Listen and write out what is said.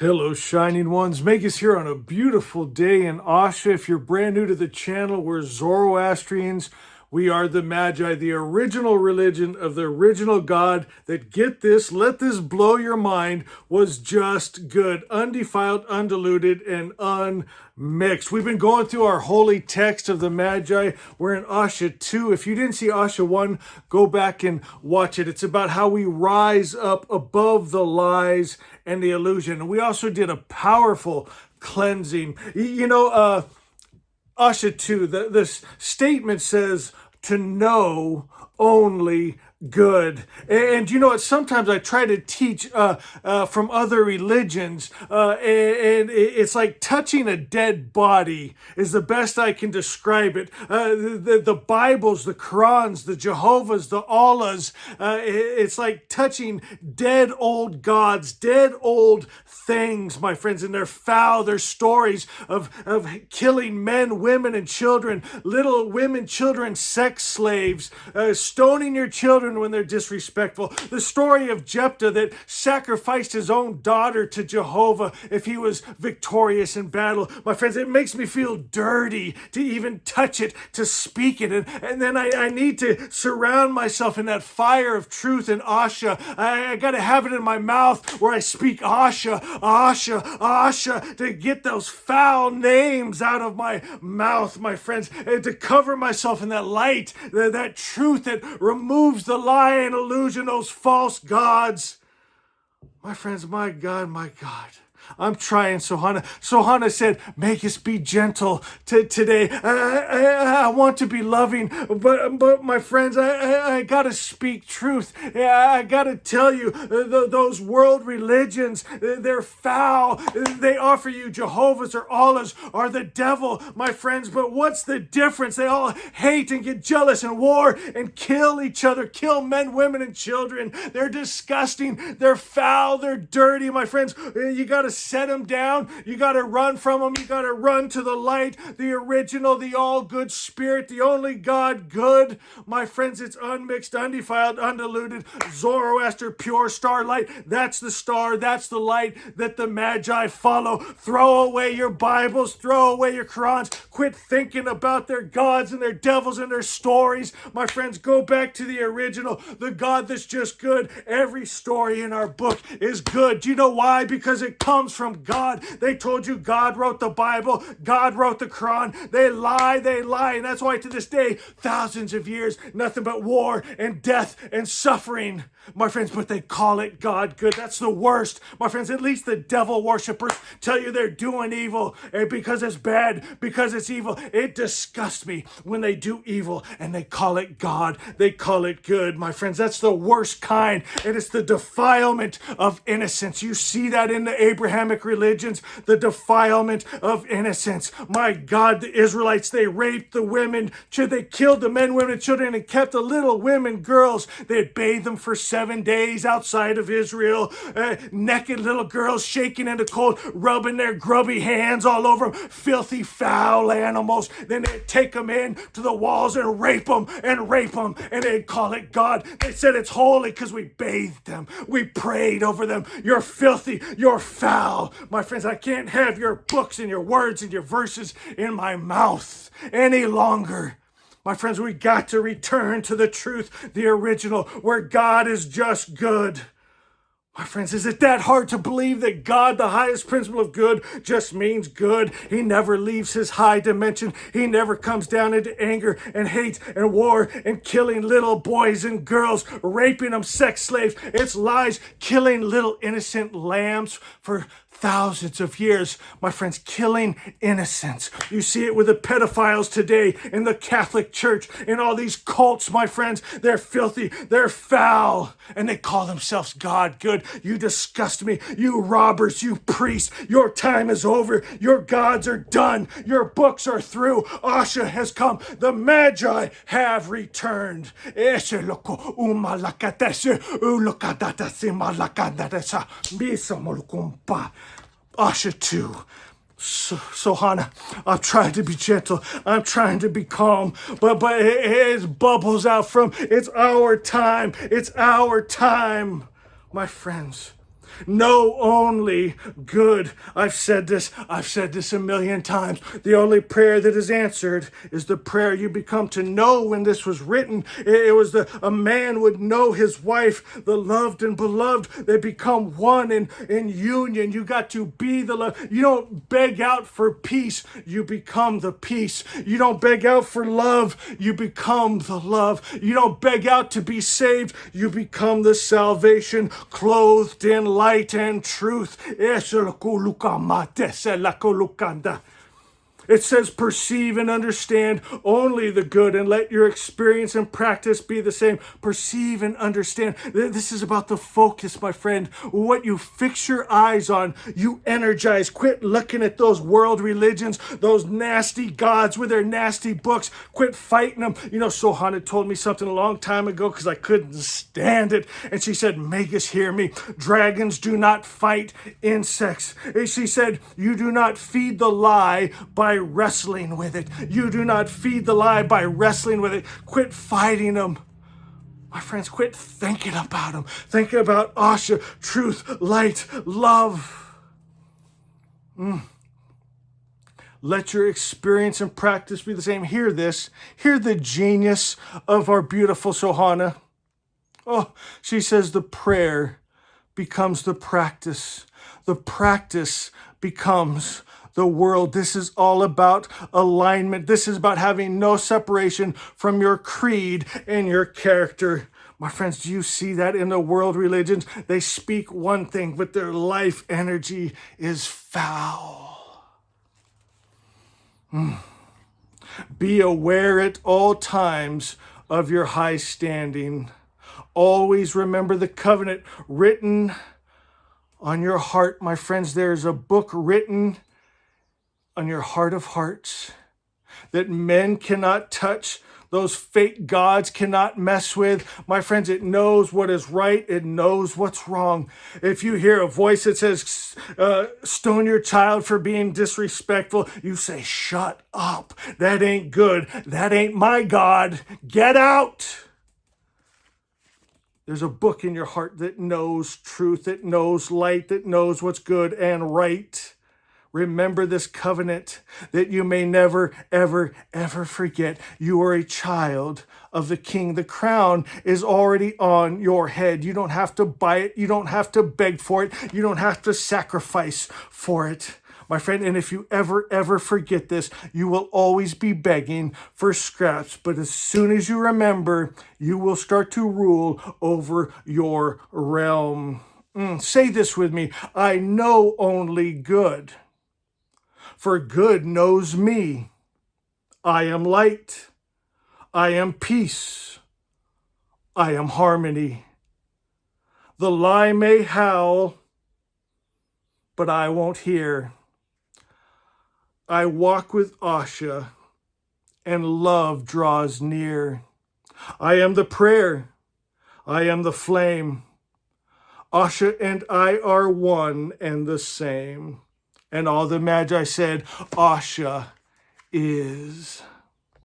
Hello, Shining Ones. Meg is here on a beautiful day in Asha. If you're brand new to the channel, we're Zoroastrians. We are the Magi, the original religion of the original God that, get this, let this blow your mind, was just good, undefiled, undiluted, and unmixed. We've been going through our holy text of the Magi. We're in Asha 2. If you didn't see Asha 1, go back and watch it. It's about how we rise up above the lies and the illusion. And we also did a powerful cleansing. Asha 2, this statement says to know only good. And you know what? Sometimes I try to teach from other religions, and it's like touching a dead body is the best I can describe it. The Bibles, the Qurans, the Jehovah's, the Allahs, it's like touching dead old gods, dead old things, my friends, and they're foul. Their stories of killing men, women, and children, little women, children, sex slaves, stoning your children when they're disrespectful. The story of Jephthah that sacrificed his own daughter to Jehovah if he was victorious in battle. My friends, it makes me feel dirty to even touch it, to speak it. And then I need to surround myself in that fire of truth and Asha. I got to have it in my mouth where I speak Asha, Asha, Asha, to get those foul names out of my mouth, my friends, and to cover myself in that light, that truth that removes the lie and illusion, those false gods. My friends, my God, my God. I'm trying, Sohana. Sohana said, make us be gentle today. I want to be loving, but my friends, I got to speak truth. I got to tell you, those world religions, they're foul. They offer you Jehovah's or Allah's or the devil, my friends, but what's the difference? They all hate and get jealous and war and kill each other, kill men, women, and children. They're disgusting. They're foul. They're dirty, my friends. You got to set them down. You got to run from them. You got to run to the light, the original, the all good spirit, the only God good. My friends, it's unmixed, undefiled, undiluted, Zoroaster, pure starlight. That's the star. That's the light that the Magi follow. Throw away your Bibles. Throw away your Qurans. Quit thinking about their gods and their devils and their stories. My friends, go back to the original, the God that's just good. Every story in our book is good. Do you know why? Because it comes from God. They told you God wrote the Bible, God wrote the Quran. They lie, and that's why to this day, thousands of years, nothing but war and death and suffering, my friends, but they call it God good. That's the worst, my friends. At least the devil worshipers tell you they're doing evil because it's bad, because it's evil. It disgusts me when they do evil and they call it God. They call it good, my friends. That's the worst kind, and it's the defilement of innocence. You see that in the Abrahamic religions, the defilement of innocence. My God, the Israelites, they raped the women, they killed the men, women, and children, and kept the little women, girls. They'd bathe them for 7 days outside of Israel. Naked little girls shaking in the cold, rubbing their grubby hands all over them. Filthy, foul animals. Then they'd take them in to the walls and rape them, and they'd call it God. They said it's holy because we bathed them. We prayed over them. You're filthy. You're foul. My friends, I can't have your books and your words and your verses in my mouth any longer. My friends, we got to return to the truth, the original, where God is just good. My friends, is it that hard to believe that God, the highest principle of good, just means good? He never leaves his high dimension. He never comes down into anger and hate and war and killing little boys and girls, raping them, sex slaves. It's lies, killing little innocent lambs for thousands of years, my friends, killing innocents. You see it with the pedophiles today in the Catholic Church, in all these cults, my friends. They're filthy, they're foul, and they call themselves God good. You disgust me, you robbers, you priests. Your time is over. Your gods are done. Your books are through. Asha has come. The Magi have returned. Asha 2. So Hannah, I'm trying to be gentle. I'm trying to be calm, but it bubbles out from, it's our time. It's our time, my friends. Know only good. I've said this a million times. The only prayer that is answered is the prayer you become. To know, when this was written, it was a man would know his wife, the loved and beloved. They become one in union. You got to be the love. You don't beg out for peace. You become the peace. You don't beg out for love. You become the love. You don't beg out to be saved. You become the salvation, clothed in light and truth. It says, perceive and understand only the good, and let your experience and practice be the same. Perceive and understand. This is about the focus, my friend. What you fix your eyes on, you energize. Quit looking at those world religions, those nasty gods with their nasty books. Quit fighting them. You know, Sohana told me something a long time ago because I couldn't stand it. And she said, Magus, hear me. Dragons do not fight insects. And she said, you do not feed the lie by wrestling with it. You do not feed the lie by wrestling with it. Quit fighting them. My friends, quit thinking about them. Thinking about Asha, truth, light, love. Let your experience and practice be the same. Hear this. Hear the genius of our beautiful Sohana. Oh, she says the prayer becomes the practice. The practice becomes the world. This is all about alignment. This is about having no separation from your creed and your character. My friends, do you see that in the world religions? They speak one thing, but their life energy is foul. Be aware at all times of your high standing. Always remember the covenant written on your heart. My friends, there is a book written on your heart of hearts that men cannot touch. Those fake gods cannot mess with. My friends, it knows what is right. It knows what's wrong. If you hear a voice that says, stone your child for being disrespectful, you say, shut up. That ain't good. That ain't my God. Get out. There's a book in your heart that knows truth, that knows light, that knows what's good and right. Remember this covenant that you may never, ever, ever forget. You are a child of the King. The crown is already on your head. You don't have to buy it. You don't have to beg for it. You don't have to sacrifice for it. My friend, and if you ever forget this, you will always be begging for scraps. But as soon as you remember, you will start to rule over your realm. Say this with me. I know only good, for good knows me. I am light. I am peace. I am harmony. The lie may howl, but I won't hear. I walk with Asha, and love draws near. I am the prayer. I am the flame. Asha and I are one and the same. And all the Magi said, Asha is.